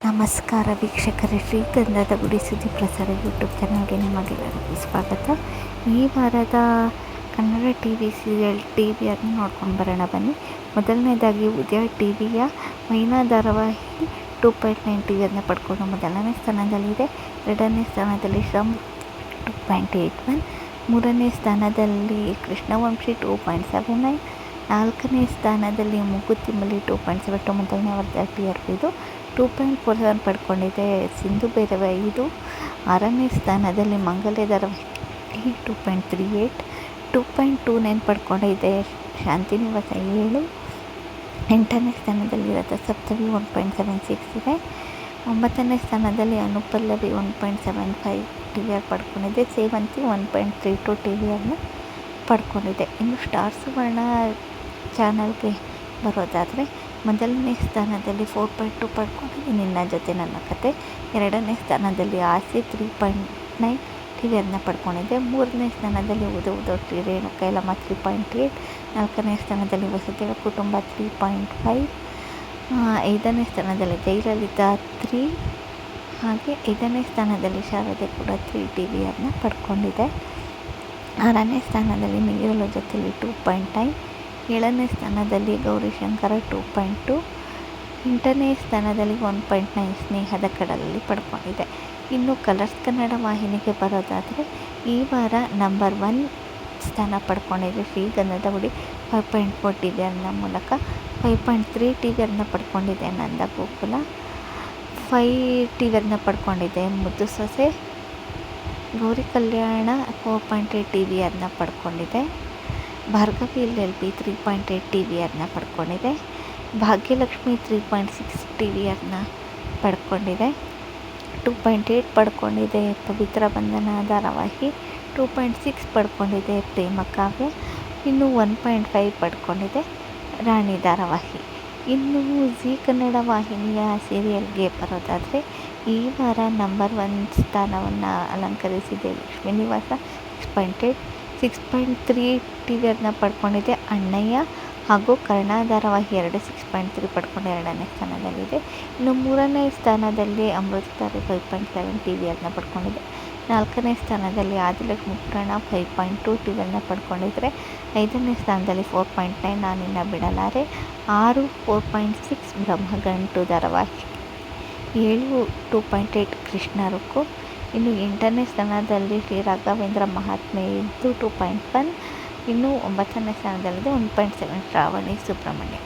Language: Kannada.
ನಮಸ್ಕಾರ ವೀಕ್ಷಕರೇ, ಶ್ರೀಗಂಧದ ಗುಡಿ ಸುದ್ದಿ ಪ್ರಸಾರ ಯೂಟ್ಯೂಬ್ ಚಾನಲ್ಗೆ ನಿಮಗೆಲ್ಲರಿಗೂ ಸ್ವಾಗತ. ಈ ವಾರದ ಕನ್ನಡ ಟಿ ವಿ ಸೀರಿಯಲ್ ಟಿವಿಯನ್ನು ನೋಡ್ಕೊಂಡು ಬರೋಣ ಬನ್ನಿ. ಮೊದಲನೇದಾಗಿ ಉದಯ ಟಿವಿಯ ಮೈನಾ ಧಾರಾವಾಹಿ 2.9 ಟಿವಿಯನ್ನು ಪಡ್ಕೊಂಡು ಮೊದಲನೇ ಸ್ಥಾನದಲ್ಲಿದೆ. ಎರಡನೇ ಸ್ಥಾನದಲ್ಲಿ ಶ್ರಮ್ 2.81, ಮೂರನೇ ಸ್ಥಾನದಲ್ಲಿ ಕೃಷ್ಣವಂಶಿ 2.79, ನಾಲ್ಕನೇ ಸ್ಥಾನದಲ್ಲಿ ಮೂಗುತಿಮ್ಮಲಿ 2.72 ಮೊದಲನೇ ವಾರದ TRP ಇದು. 2.47 ಪಡ್ಕೊಂಡಿದೆ ಸಿಂಧು ಭೈರವ ಇದು. ಆರನೇ ಸ್ಥಾನದಲ್ಲಿ ಮಂಗಲ್ಯ ಧಾರಾವಾಹಿ 2.38, 2.29 ಪಡ್ಕೊಂಡಿದೆ ಶಾಂತಿನಿವಾಸ 7. ಎಂಟನೇ ಸ್ಥಾನದಲ್ಲಿ ರಥಸಪ್ತಮಿ 1.76 ಇದೆ. ಒಂಬತ್ತನೇ ಸ್ಥಾನದಲ್ಲಿ ಅನುಪಲ್ಲವಿ 1.75 TVR ಪಡ್ಕೊಂಡಿದೆ. ಸೇವಂತಿ 1.32 TVRನ ಪಡ್ಕೊಂಡಿದೆ. ಇನ್ನು ಸ್ಟಾರ್ ಸುವರ್ಣ ಚಾನಲ್ಗೆ ಬರೋದಾದರೆ ಮೊದಲನೇ ಸ್ಥಾನದಲ್ಲಿ 4.2 ಪಡ್ಕೊಂಡಿದೆ ನಿನ್ನ ಜೊತೆ ನನ್ನ ಕತೆ. ಎರಡನೇ ಸ್ಥಾನದಲ್ಲಿ ಆಸೆ 3.9 TVRನ ಪಡ್ಕೊಂಡಿದೆ. ಮೂರನೇ ಸ್ಥಾನದಲ್ಲಿ ಉದೋಟಿ ರೇಣುಕಾ ಯಲ್ಲಮ್ಮ 3.8. ನಾಲ್ಕನೇ ಸ್ಥಾನದಲ್ಲಿ ವಸುದೇವ ಕುಟುಂಬ 3.5. ಐದನೇ ಸ್ಥಾನದಲ್ಲಿ ಜಯಲಲಿತಾ 3. ಹಾಗೆ ಐದನೇ ಸ್ಥಾನದಲ್ಲಿ ಶಾರದೆ ಕೂಡ 3 TVRನ ಪಡ್ಕೊಂಡಿದೆ. ಆರನೇ ಸ್ಥಾನದಲ್ಲಿ ಮಿಗಿರಲು ಜೊತೆಲಿ 2.9. ಏಳನೇ ಸ್ಥಾನದಲ್ಲಿ ಗೌರಿಶಂಕರ 2.2. ಎಂಟನೇ ಸ್ಥಾನದಲ್ಲಿ 1.9 ಸ್ನೇಹದ ಕಡಲಲ್ಲಿ ಪಡ್ಕೊಂಡಿದೆ. ಇನ್ನು ಕಲರ್ಸ್ ಕನ್ನಡ ವಾಹಿನಿಗೆ ಬರೋದಾದರೆ ಈ ವಾರ ನಂಬರ್ 1 ಸ್ಥಾನ ಪಡ್ಕೊಂಡಿದೆ ಶ್ರೀಗಂಧದ ಗುಡಿ 5.4 TVRನ ಮೂಲಕ. 5.3 TVRನ ಪಡ್ಕೊಂಡಿದೆ ನಂದ ಗೋಕುಲ. 5 TVRನ ಪಡ್ಕೊಂಡಿದೆ ಮುದ್ದು ಸೊಸೆ. ಗೌರಿ ಕಲ್ಯಾಣ 4.8 TVRನ ಪಡ್ಕೊಂಡಿದೆ. ಭಾರ್ಗವಿ LLP 3.8 TVRನ ಪಡ್ಕೊಂಡಿದೆ. ಭಾಗ್ಯಲಕ್ಷ್ಮಿ 3.6 TVRನ ಪಡ್ಕೊಂಡಿದೆ. 2.8 ಪಡ್ಕೊಂಡಿದೆ ಪವಿತ್ರ ಬಂಧನ ಧಾರಾವಾಹಿ. 2.6 ಪಡ್ಕೊಂಡಿದೆ ಪ್ರೇಮ ಕಾವ್ಯ. ಇನ್ನು 1.5 ಪಡ್ಕೊಂಡಿದೆ ರಾಣಿ ಧಾರಾವಾಹಿ. ಇನ್ನು ಜಿ ಕನ್ನಡ ವಾಹಿನಿಯ ಸೀರಿಯಲ್ಗೆ ಬರೋದಾದರೆ ಈ ವಾರ ನಂಬರ್ 1 ಸ್ಥಾನವನ್ನು ಅಲಂಕರಿಸಿದೆ ಲಕ್ಷ್ಮೀ ನಿವಾಸ 6.8. 6.3 TVRನ ಪಡ್ಕೊಂಡಿದೆ ಅಣ್ಣಯ್ಯ ಹಾಗೂ ಕರ್ಣ ಧಾರಾವಾಹಿ 2 6.3 ಪಡ್ಕೊಂಡು ಎರಡನೇ ಸ್ಥಾನದಲ್ಲಿದೆ. ಇನ್ನು ಮೂರನೇ ಸ್ಥಾನದಲ್ಲಿ ಅಮೃತಧಾರೆ 5.7 TVRನ ಪಡ್ಕೊಂಡಿದೆ. ನಾಲ್ಕನೇ ಸ್ಥಾನದಲ್ಲಿ ಆದಿಲಕ್ಷ್ಮಿ ಪುರಾಣ 5.2 TVRನ ಪಡ್ಕೊಂಡಿದ್ರೆ. ಐದನೇ ಸ್ಥಾನದಲ್ಲಿ 4.9 ನಾನಿನ್ನ ಬಿಡಲಾರೆ. 6 4.6 ಬ್ರಹ್ಮಗಂಟು ಧಾರಾವಾಹಿ. 7 2.8 ಕೃಷ್ಣ ರುಕ್ಕು. ಇನ್ನು ಎಂಟನೇ ಸ್ಥಾನದಲ್ಲಿ ಶ್ರೀ ರಾಘವೇಂದ್ರ ಮಹಾತ್ಮೆ ಇದ್ದು 2.1. ಇನ್ನು ಒಂಬತ್ತನೇ ಸ್ಥಾನದಲ್ಲಿದೆ 1.7 ಶ್ರಾವಣಿ ಸುಬ್ರಹ್ಮಣ್ಯ.